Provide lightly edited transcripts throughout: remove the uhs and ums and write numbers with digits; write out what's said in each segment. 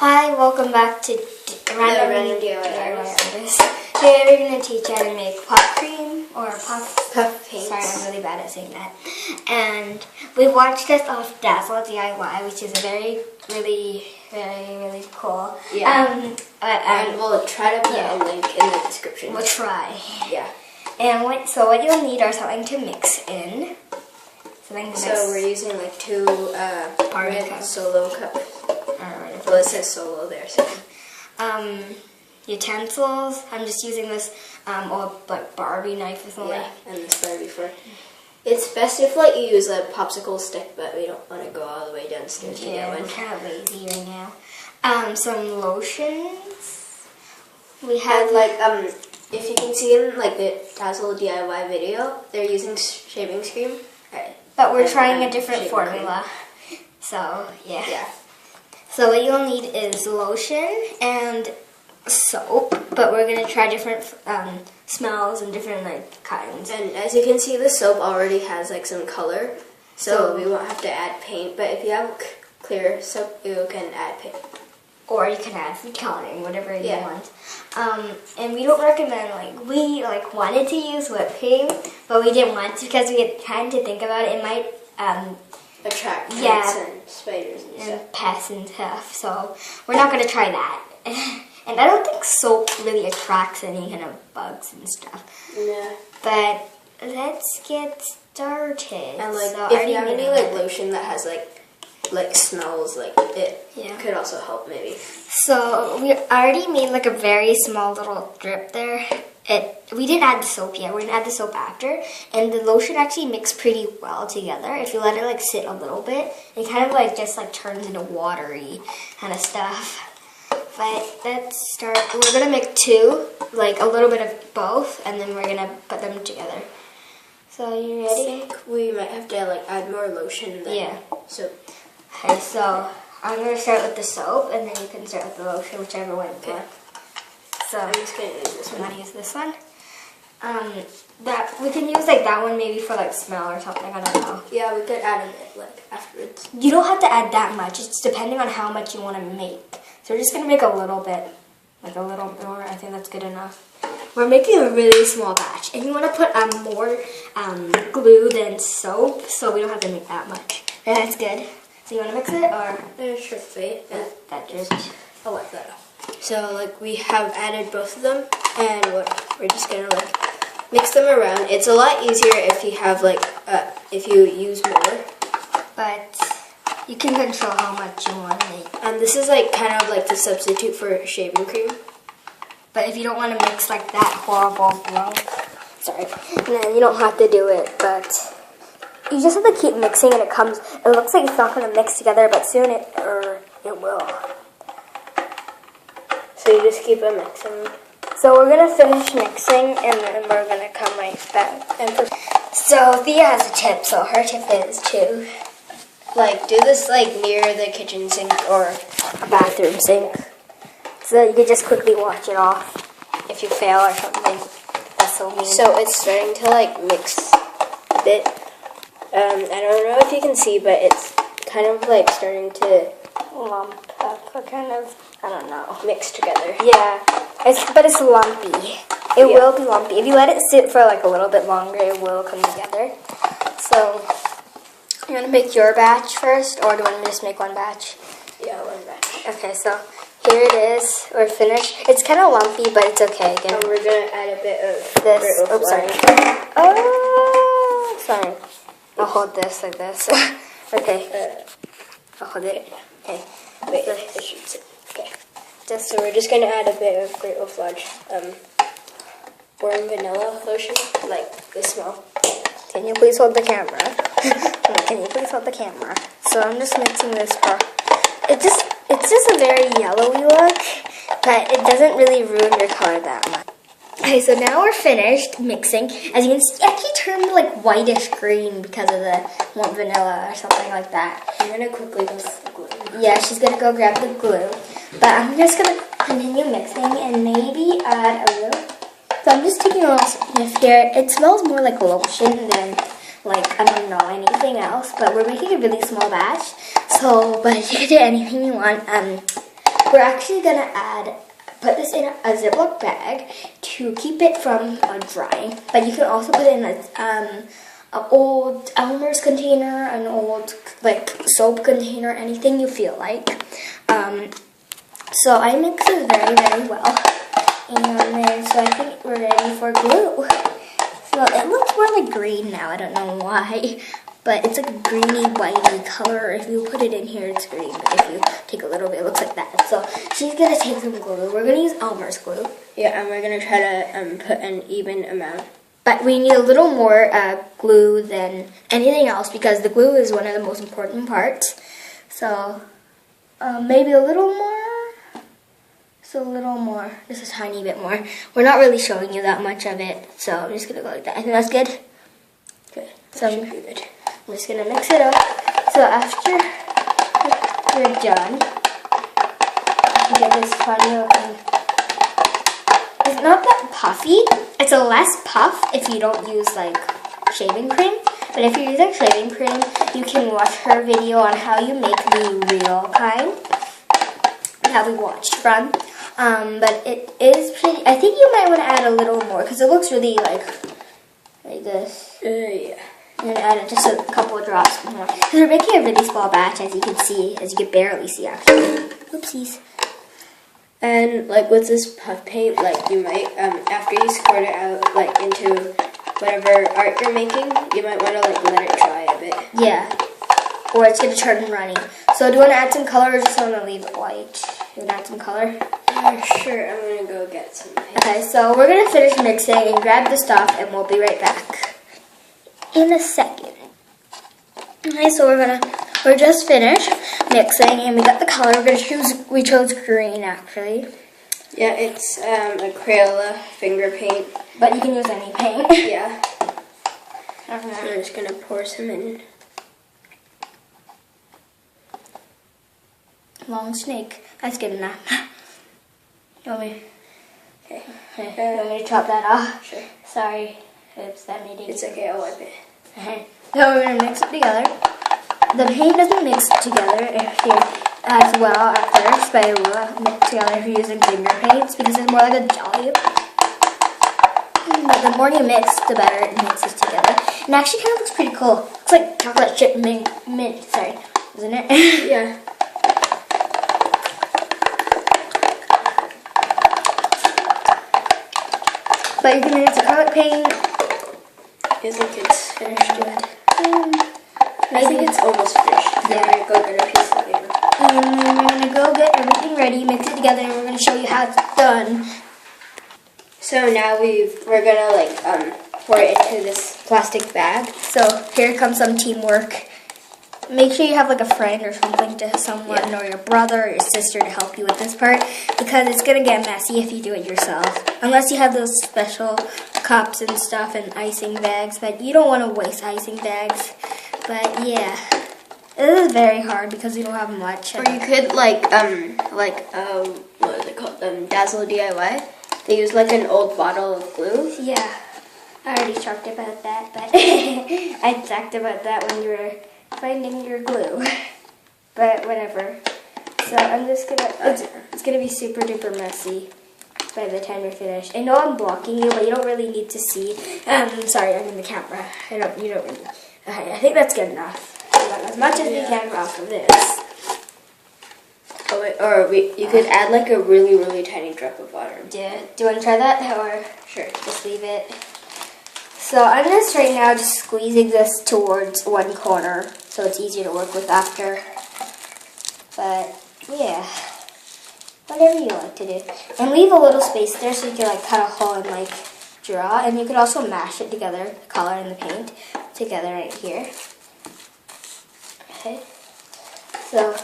Hi, welcome back to Random DIY. Today we're going to teach you how to make puff cream or puff paint. Sorry, I'm really bad at saying that. And we watched this off Dazzle DIY, which is a really cool. Yeah. And we'll try to put a link in the description. We'll try. Yeah. And what you'll need are something to mix in. So we're using like two red solo cups. Well, it says solo there. So. Utensils. I'm just using this old like Barbie knife or something. Yeah, and this Barbie fork. It's best if like you use a popsicle stick, but we don't want to go all the way downstairs to get one. I'm kind of lazy right now. Some lotions. We have if you can see in like the Dazzle DIY video, they're using shaving cream. But we're trying a different formula. So yeah. So what you'll need is lotion and soap, but we're gonna try different smells and different like kinds. And as you can see, the soap already has like some color, so we won't have to add paint. But if you have clear soap, you can add paint. Or you can add food coloring, whatever you want. And we don't recommend, we wanted to use whipped cream, but we didn't want to because we had time to think about it. It might attract ants and spiders and pests and stuff. So we're not going to try that. And I don't think soap really attracts any kind of bugs and stuff. Yeah. But let's get started. And if you have any lotion that has smells it could also help maybe. So we already made a very small little drip there. We didn't add the soap yet. We're gonna add the soap after, and the lotion actually mixed pretty well together. If you let it sit a little bit, it kind of just turns into watery kind of stuff. But let's start. We're gonna make two, a little bit of both, and then we're gonna put them together. So you ready? I think we might have to add more lotion than soap. Okay, so I'm going to start with the soap, and then you can start with the lotion, whichever one you want. So I'm just going to use this one. I'm going to use this one. We can use that one maybe for smell or something, I don't know. Yeah, we could add it afterwards. You don't have to add that much, it's depending on how much you want to make. So we're just going to make a little bit, a little more, I think that's good enough. We're making a really small batch, and you want to put more glue than soap, so we don't have to make that much. And that's good. So you want to mix it, or? Sure, wait. That just, I'll wipe that off. So, we have added both of them, and we're just going to, mix them around. It's a lot easier if you have, if you use more. But you can control how much you want to make. And this is, kind of the substitute for shaving cream. But if you don't want to mix that horrible flow, sorry, then you don't have to do it, but you just have to keep mixing, and it looks like it's not going to mix together, but soon it will. So you just keep mixing. So we're going to finish mixing, and then we're going to come right back. So Thea has a tip, so her tip is to do this near the kitchen sink or bathroom sink, so that you can just quickly wash it off if you fail or something. That's so mean. So it's starting to mix a bit. I don't know if you can see, but it's kind of starting to lump up, kind of, I don't know, mix together. Yeah, but it's lumpy. It will be lumpy. If you let it sit for a little bit longer, it will come together. So, you want to make your batch first, or do you want to just make one batch? Yeah, one batch. Okay, so here it is. We're finished. It's kind of lumpy, but it's okay. Again, and we're going to add a bit of this. Oops, sorry. Oh, sorry. I'll hold this like this. Okay. I'll hold it. Okay. Wait, it shoots it. Okay. So we're just going to add a bit of Great Wolf Lodge warm vanilla lotion, this small. Can you please hold the camera? Can you please hold the camera? So I'm just mixing this part. It's just a very yellowy look, but it doesn't really ruin your color that much. Okay, so now we're finished mixing. As you can see, it actually turned whitish green because of the warm vanilla or something like that. I'm going to quickly go grab the glue. Yeah, she's going to go grab the glue. But I'm just going to continue mixing and maybe add a little. So I'm just taking a little sniff here. It smells more like lotion than I don't know, anything else. But we're making a really small batch. So, but you can do anything you want. we're actually gonna put this in a Ziploc bag to keep it from drying. But you can also put it in an old Elmer's container, an old like soap container, anything you feel like. So I mix it very, very well. And then, so I think we're ready for glue. So it looks more like green now, I don't know why. But it's like a greeny, whitey color. If you put it in here, it's green. But if you take a little bit, it looks like that. So she's going to take some glue. We're going to use Elmer's glue. Yeah, and we're going to try to put an even amount. But we need a little more glue than anything else because the glue is one of the most important parts. So maybe a little more. So a little more. Just a tiny bit more. We're not really showing you that much of it. So I'm just going to go like that. I think that's good. Okay, so that should be good. I'm just going to mix it up. So after you're done, you get this funny looking. It's not that puffy. It's a less puff if you don't use like shaving cream. But if you're using shaving cream, you can watch her video on how you make the real kind that we watched from. But it is pretty. I think you might want to add a little more because it looks really like this. Yeah. And add it just a couple of drops more. Because we're making a really small batch, as you can see, as you can barely see actually. Oopsies. And like with this puff paint, like you might, after you squirt it out like into whatever art you're making, you might want to like let it dry a bit. Yeah. Or it's going to turn runny. So do you want to add some color or just want to leave it white? You want to add some color? Sure, I'm going to go get some paint. Okay, so we're going to finish mixing and grab the stuff and we'll be right back in a second. Okay, so we're just finished mixing and we got the color. We chose green actually. Yeah, it's a Crayola finger paint. But you can use any paint. Yeah. I'm just gonna pour some in. Long snake. That's good enough. You want me? Okay. You want me to chop that off? Sure. Sorry. Oops, that made it. It's okay, I'll wipe it. Okay. So we're gonna mix it together. The paint doesn't mix together if you as well at first, but it will mix together if you're using finger paints because it's more like a jelly. But the more you mix, the better it mixes together. And actually kind of looks pretty cool. It's like chocolate chip mint, sorry, isn't it? Yeah. But you can use acrylic paint. I think it's finished yet. I think it's almost finished. Yeah. We're going to go get a piece of paper. We're going to go get everything ready, mix it together, and we're going to show you how it's done. So now we're going to like pour it into this plastic bag. So here comes some teamwork. Make sure you have like a friend or something to someone or your brother or your sister to help you with this part because it's going to get messy if you do it yourself. Unless you have those special cups and stuff and icing bags, but you don't want to waste icing bags. But yeah, it is very hard because we don't have much. Or you could like what is it called? Dazzle DIY. They use like an old bottle of glue. Yeah, I already talked about that, but I talked about that when you were finding your glue. But whatever. So I'm just gonna, it's gonna be super duper messy by the time you're finished. I know I'm blocking you, but you don't really need to see. Sorry, I'm in the camera. You don't really. Okay, I think that's good enough. We got as much as we can off of this. Oh wait, or you could add like a really, really tiny drop of water. Yeah. Do you want to try that, or Sure. just leave it? So I'm just right now just squeezing this towards one corner so it's easier to work with after. But yeah, whatever you like to do. And leave a little space there so you can like cut a hole and like draw. And you could also mash it together, the color and the paint together right here. Okay. So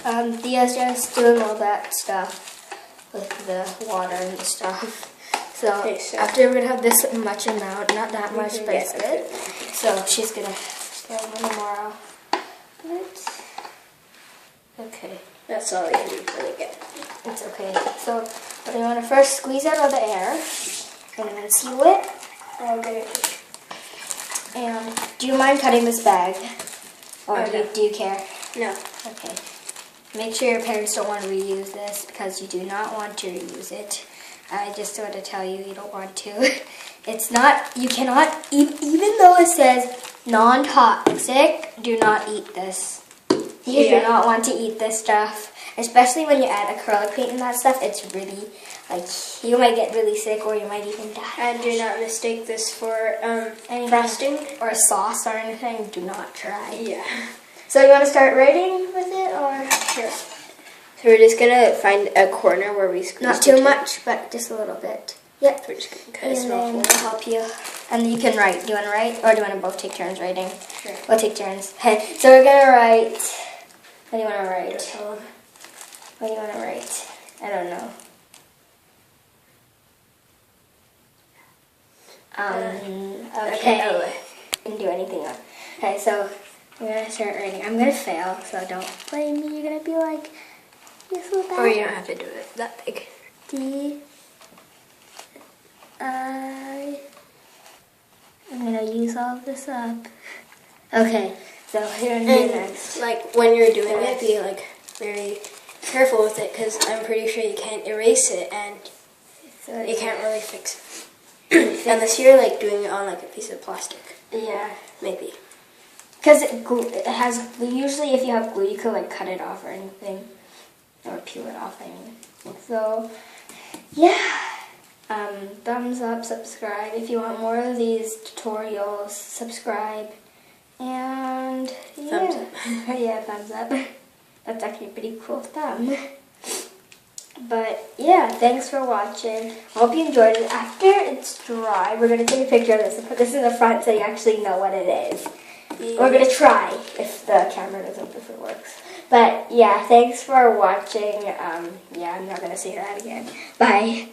Dia's just doing all that stuff with the water and the stuff. So after we're gonna have this much amount, not that much, but it's good. So she's gonna get a little more off. Okay. That's all you need to really get. It's okay. So you want to first squeeze out all the air and then seal it. Okay. And do you mind cutting this bag? Or Okay. do you care? No. Okay. Make sure your parents don't want to reuse this because you do not want to reuse it. I just want to tell you, you don't want to. It's not, you cannot, even though it says non-toxic, do not eat this. You do not want to eat this stuff. Especially when you add acrylic paint and that stuff, it's really, like, you might get really sick or you might even die. And do not mistake this for frosting. Or a sauce or anything. Do not try. Yeah. So you want to start writing with it, or? Sure. So we're just going to find a corner where we squeeze. Not too much, but just a little bit. Yep. We're just going to cut a And small then hole. I'll help you. And you can write. Do you want to write? Or do you want to both take turns writing? Sure. We'll take turns. Okay, so we're going to write. What do you want to write? What do you want to write? I don't know. Okay. Oh. You can do anything else. Okay, so we're going to start writing. I'm going to fail, so don't blame me. You're going to be like, you're so bad. Or you don't have to do it that big. I'm going to use all of this up. Okay, so here and here next. Like when you're doing it, be like very careful with it because I'm pretty sure you can't erase it and you can't really fix it. Unless you're like doing it on like a piece of plastic. Yeah. Maybe. Because it has glue. Usually if you have glue, you could like cut it off or anything. Or peel it off, I mean. So, yeah. Thumbs up, subscribe. If you want more of these tutorials, subscribe. And yeah. Thumbs up. Yeah, thumbs up. That's actually a pretty cool thumb. But yeah, thanks for watching. I hope you enjoyed it. After it's dry, we're going to take a picture of this and put this in the front so you actually know what it is. Yeah. We're going to try if the camera doesn't, if it works. But yeah, thanks for watching. Yeah, I'm not going to say that again. Bye.